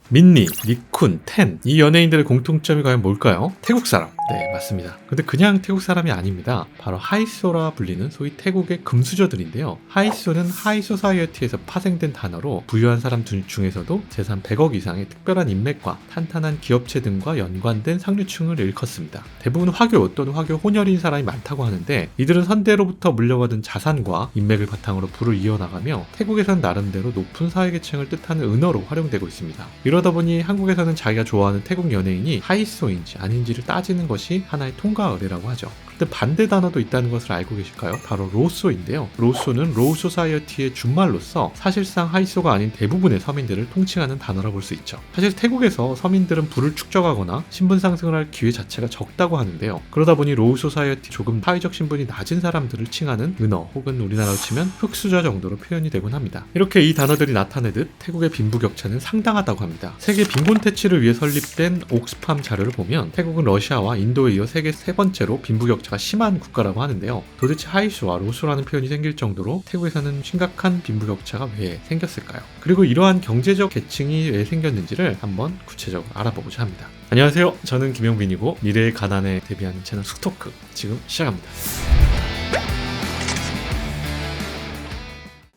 민니, 니쿤, 텐, 이 연예인들의 공통점이 과연 뭘까요? 태국 사람. 네, 맞습니다. 근데 그냥 태국 사람이 아닙니다. 바로 하이소라 불리는 소위 태국의 금수저들인데요. 하이소는 하이소사이어티에서 파생된 단어로 부유한 사람 중에서도 재산 100억 이상의 특별한 인맥과 탄탄한 기업체 등과 연관된 상류층을 일컫습니다. 대부분 화교 또는 화교 혼혈인 사람이 많다고 하는데, 이들은 선대로부터 물려받은 자산과 인맥을 바탕으로 부를 이어나가며 태국에선 나름대로 높은 사회계층을 뜻하는 은어로 활용되고 있습니다. 이러다 보니 한국에서는 자기가 좋아하는 태국 연예인이 하이소인지 아닌지를 따지는 것이 하나의 통과 의례라고 하죠. 근데 반대 단어도 있다는 것을 알고 계실까요? 바로 로소인데요. 로소는 로우 소사이어티의 준말로서 사실상 하이소가 아닌 대부분의 서민들을 통칭하는 단어라 볼 수 있죠. 사실 태국에서 서민들은 부를 축적하거나 신분 상승을 할 기회 자체가 적다고 하는데요. 그러다 보니 로우 소사이어티 조금 사회적 신분이 낮은 사람들을 칭하는 은어 혹은 우리나라로 치면 흑수저 정도로 표현이 되곤 합니다. 이렇게 이 단어들이 나타내듯 태국의 빈부격차는 상당하다고 합니다. 세계 빈곤 퇴치를 위해 설립된 옥스팜 자료를 보면 태국은 러시아와 인도에 이어 세계 세 번째로 빈부격차가 심한 국가라고 하는데요. 도대체 하이소와 로소라는 표현이 생길 정도로 태국에서는 심각한 빈부격차가 왜 생겼을까요? 그리고 이러한 경제적 계층이 왜 생겼는지를 한번 구체적으로 알아보고자 합니다. 안녕하세요. 저는 김용빈이고 미래의 가난에 대비하는 채널 숙토크 지금 시작합니다.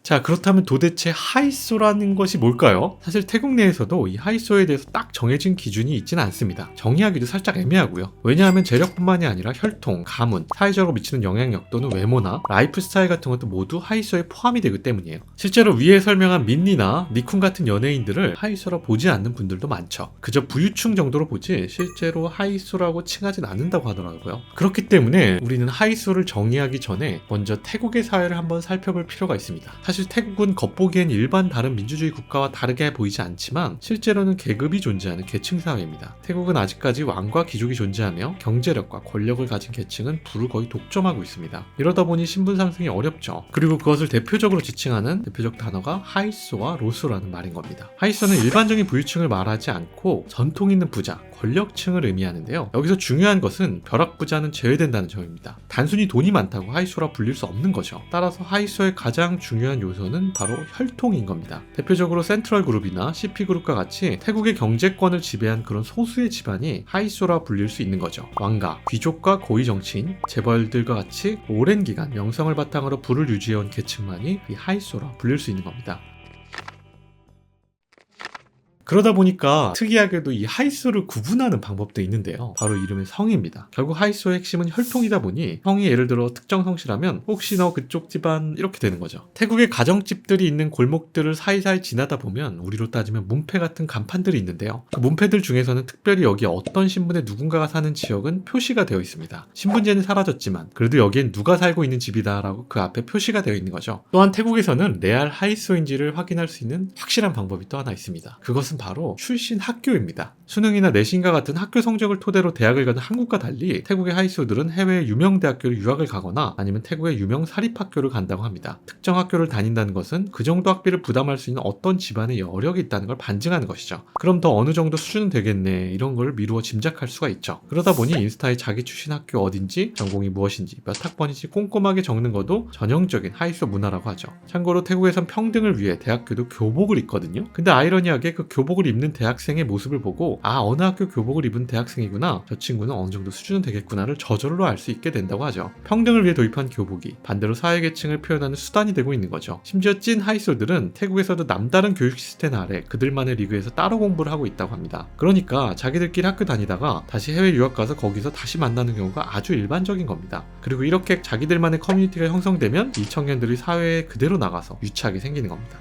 자, 그렇다면 도대체 하이소라는 것이 뭘까요? 사실 태국 내에서도 이 하이소에 대해서 딱 정해진 기준이 있지는 않습니다. 정의하기도 살짝 애매하고요. 왜냐하면 재력뿐만이 아니라 혈통, 가문, 사회적으로 미치는 영향력 또는 외모나 라이프 스타일 같은 것도 모두 하이소에 포함이 되기 때문이에요. 실제로 위에 설명한 민니나 니쿤 같은 연예인들을 하이소라 보지 않는 분들도 많죠. 그저 부유층 정도로 보지 실제로 하이소라고 칭하진 않는다고 하더라고요. 그렇기 때문에 우리는 하이소를 정의하기 전에 먼저 태국의 사회를 한번 살펴볼 필요가 있습니다. 사실 태국은 겉보기엔 일반 다른 민주주의 국가와 다르게 보이지 않지만 실제로는 계급이 존재하는 계층사회입니다. 태국은 아직까지 왕과 귀족이 존재하며 경제력과 권력을 가진 계층은 부를 거의 독점하고 있습니다. 이러다 보니 신분 상승이 어렵죠. 그리고 그것을 대표적으로 지칭하는 대표적 단어가 하이소와 로소라는 말인 겁니다. 하이소는 일반적인 부유층을 말하지 않고 전통 있는 부자, 권력층을 의미하는데요. 여기서 중요한 것은 벼락부자는 제외된다는 점입니다. 단순히 돈이 많다고 하이소라 불릴 수 없는 거죠. 따라서 하이소의 가장 중요한 요소는 바로 혈통인 겁니다. 대표적으로 센트럴 그룹이나 CP 그룹과 같이 태국의 경제권을 지배한 그런 소수의 집안이 하이소라 불릴 수 있는 거죠. 왕가, 귀족과 고위 정치인, 재벌들과 같이 오랜 기간 명성을 바탕으로 부를 유지해온 계층만이 이 하이소라 불릴 수 있는 겁니다. 그러다 보니까 특이하게도 이 하이소를 구분하는 방법도 있는데요. 바로 이름의 성입니다. 결국 하이소의 핵심은 혈통이다 보니 성이 예를 들어 특정 성씨라면 혹시 너 그쪽 집안 이렇게 되는 거죠. 태국의 가정집들이 있는 골목들을 사이사이 지나다 보면 우리로 따지면 문패 같은 간판들이 있는데요. 그 문패들 중에서는 특별히 여기에 어떤 신분의 누군가가 사는 지역은 표시가 되어 있습니다. 신분제는 사라졌지만 그래도 여기엔 누가 살고 있는 집이다 라고 그 앞에 표시가 되어 있는 거죠. 또한 태국에서는 레알 하이소인지를 확인할 수 있는 확실한 방법이 또 하나 있습니다. 그것은 바로 출신 학교입니다. 수능이나 내신과 같은 학교 성적을 토대로 대학을 가는 한국과 달리 태국의 하이소들은 해외 유명 대학교를 유학을 가거나 아니면 태국의 유명 사립학교를 간다고 합니다. 특정 학교를 다닌다는 것은 그 정도 학비를 부담할 수 있는 어떤 집안의 여력이 있다는 걸 반증하는 것이죠. 그럼 더 어느 정도 수준은 되겠네 이런 걸 미루어 짐작할 수가 있죠. 그러다 보니 인스타에 자기 출신 학교 어딘지, 전공이 무엇인지, 몇 학번인지 꼼꼼하게 적는 것도 전형적인 하이소 문화라고 하죠. 참고로 태국에선 평등을 위해 대학교도 교복을 입거든요. 근데 아이러니하게 그 교복을 입는 대학생의 모습을 보고 어느 학교 교복을 입은 대학생이구나, 저 친구는 어느 정도 수준은 되겠구나를 저절로 알 수 있게 된다고 하죠. 평등을 위해 도입한 교복이 반대로 사회계층을 표현하는 수단이 되고 있는 거죠. 심지어 찐 하이소들은 태국에서도 남다른 교육 시스템 아래 그들만의 리그에서 따로 공부를 하고 있다고 합니다. 그러니까 자기들끼리 학교 다니다가 다시 해외 유학 가서 거기서 다시 만나는 경우가 아주 일반적인 겁니다. 그리고 이렇게 자기들만의 커뮤니티가 형성되면 이 청년들이 사회에 그대로 나가서 유착이 생기는 겁니다.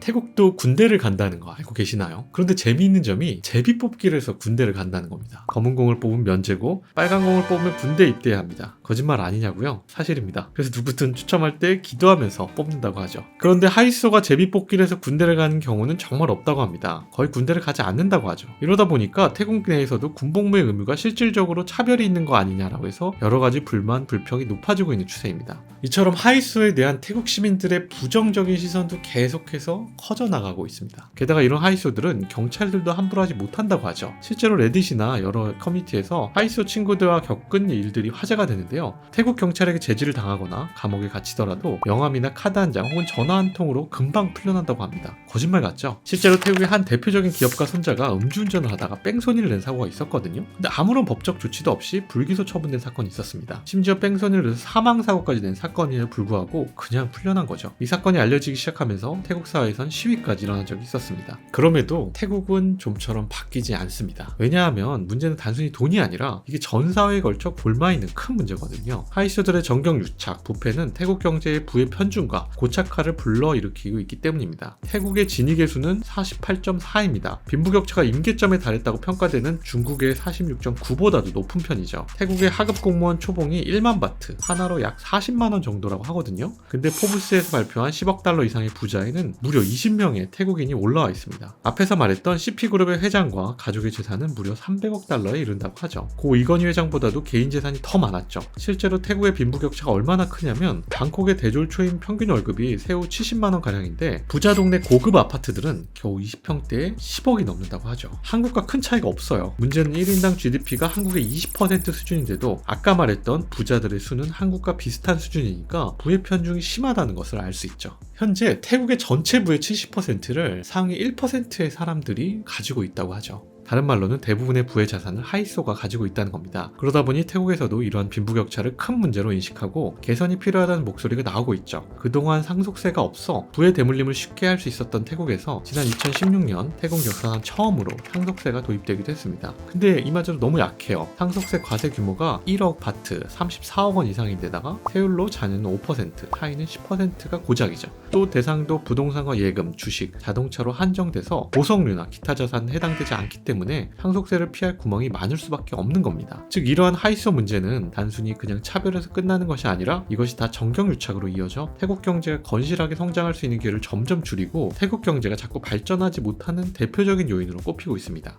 태국도 군대를 간다는 거 알고 계시나요? 그런데 재미있는 점이 제비 뽑기를 해서 군대를 간다는 겁니다. 검은 공을 뽑으면 면제고 빨간 공을 뽑으면 군대에 입대해야 합니다. 거짓말 아니냐고요? 사실입니다. 그래서 누구든 추첨할 때 기도하면서 뽑는다고 하죠. 그런데 하이소가 제비 뽑기를 해서 군대를 가는 경우는 정말 없다고 합니다. 거의 군대를 가지 않는다고 하죠. 이러다 보니까 태국 내에서도 군복무의 의무가 실질적으로 차별이 있는 거 아니냐라고 해서 여러 가지 불만, 불평이 높아지고 있는 추세입니다. 이처럼 하이소에 대한 태국 시민들의 부정적인 시선도 계속해서 커져 나가고 있습니다. 게다가 이런 하이소들은 경찰들도 함부로 하지 못한다고 하죠. 실제로 레딧이나 여러 커뮤니티에서 하이소 친구들과 겪은 일들이 화제가 되는데요. 태국 경찰에게 제지를 당하거나 감옥에 갇히더라도 명함이나 카드 한 장 혹은 전화 한 통으로 금방 풀려난다고 합니다. 거짓말 같죠? 실제로 태국의 한 대표적인 기업가 손자가 음주운전을 하다가 뺑소니를 낸 사고가 있었거든요. 근데 아무런 법적 조치도 없이 불기소 처분된 사건이 있었습니다. 심지어 뺑소니를 해서 사망사고까지 낸 사건임에도 불구하고 그냥 풀려난 거죠. 이 사건이 알려지기 시작하면서 태국 사회에선 시위까지 일어난 적이 있었습니다. 그럼에도 태국은 좀처럼 바뀌지 않습니다. 왜냐하면 문제는 단순히 돈이 아니라 이게 전 사회에 걸쳐 골마 있는 큰 문제거든요. 하이소들의 정경유착, 부패는 태국 경제의 부의 편중과 고착화를 불러일으키고 있기 때문입니다. 태국의 진위계 수는 48.4입니다. 빈부격차가 임계점에 달했다고 평가되는 중국의 46.9보다도 높은 편이죠. 태국의 하급 공무원 초봉이 1만 바트, 하나로 약 40만원 정도라고 하거든요. 근데 포브스에서 발표한 10억 달러 이상의 부자에는 무려 20명의 태국인이 올라와 있습니다. 앞에서 말했던 CP그룹의 회장과 가족의 재산은 무려 300억 달러에 이른다고 하죠. 고 이건희 회장보다도 개인 재산이 더 많았죠. 실제로 태국의 빈부격차가 얼마나 크냐면 방콕의 대졸초임 평균 월급이 세후 70만원 가량인데 부자 동네 고급 아파트들은 겨우 20평대에 10억이 넘는다고 하죠. 한국과 큰 차이가 없어요. 문제는 1인당 GDP가 한국의 20% 수준인데도 아까 말했던 부자들의 수는 한국과 비슷한 수준이니까 부의 편중이 심하다는 것을 알 수 있죠. 현재 태국의 전체 부의 70%를 상위 1%의 사람들이 가지고 있다고 하죠. 다른 말로는 대부분의 부의 자산을 하이소가 가지고 있다는 겁니다. 그러다 보니 태국에서도 이러한 빈부격차를 큰 문제로 인식하고 개선이 필요하다는 목소리가 나오고 있죠. 그동안 상속세가 없어 부의 대물림을 쉽게 할 수 있었던 태국에서 지난 2016년 태국 역사상 처음으로 상속세가 도입되기도 했습니다. 근데 이마저도 너무 약해요. 상속세 과세 규모가 1억 바트, 34억 원 이상인데다가 세율로 자녀는 5%, 타인은 10%가 고작이죠. 또 대상도 부동산과 예금, 주식, 자동차로 한정돼서 보석류나 기타 자산은 해당되지 않기 때문에 상속세를 피할 구멍이 많을 수밖에 없는 겁니다. 즉 이러한 하이소 문제는 단순히 그냥 차별에서 끝나는 것이 아니라 이것이 다 정경유착으로 이어져 태국 경제가 건실하게 성장할 수 있는 기회를 점점 줄이고 태국 경제가 자꾸 발전하지 못하는 대표적인 요인으로 꼽히고 있습니다.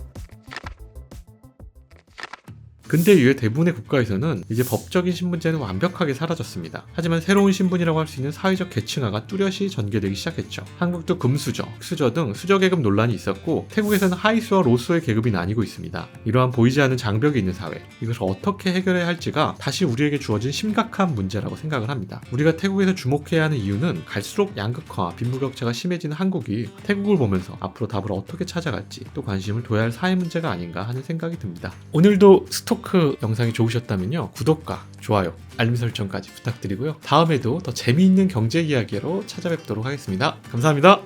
근대 이후의 대부분의 국가에서는 이제 법적인 신분제는 완벽하게 사라졌습니다. 하지만 새로운 신분이라고 할 수 있는 사회적 계층화가 뚜렷이 전개되기 시작했죠. 한국도 금수저, 흑수저 등 수저계급 논란이 있었고 태국에서는 하이수와 로수의 계급이 나뉘고 있습니다. 이러한 보이지 않는 장벽이 있는 사회, 이것을 어떻게 해결해야 할지가 다시 우리에게 주어진 심각한 문제라고 생각을 합니다. 우리가 태국에서 주목해야 하는 이유는 갈수록 양극화와 빈부격차가 심해지는 한국이 태국을 보면서 앞으로 답을 어떻게 찾아갈지 또 관심을 둬야 할 사회 문제가 아닌가 하는 생각이 듭니다. 오늘도 스토크 영상이 좋으셨다면요, 구독과 좋아요, 알림 설정까지 부탁드리고요. 다음에도 더 재미있는 경제 이야기로 찾아뵙도록 하겠습니다. 감사합니다.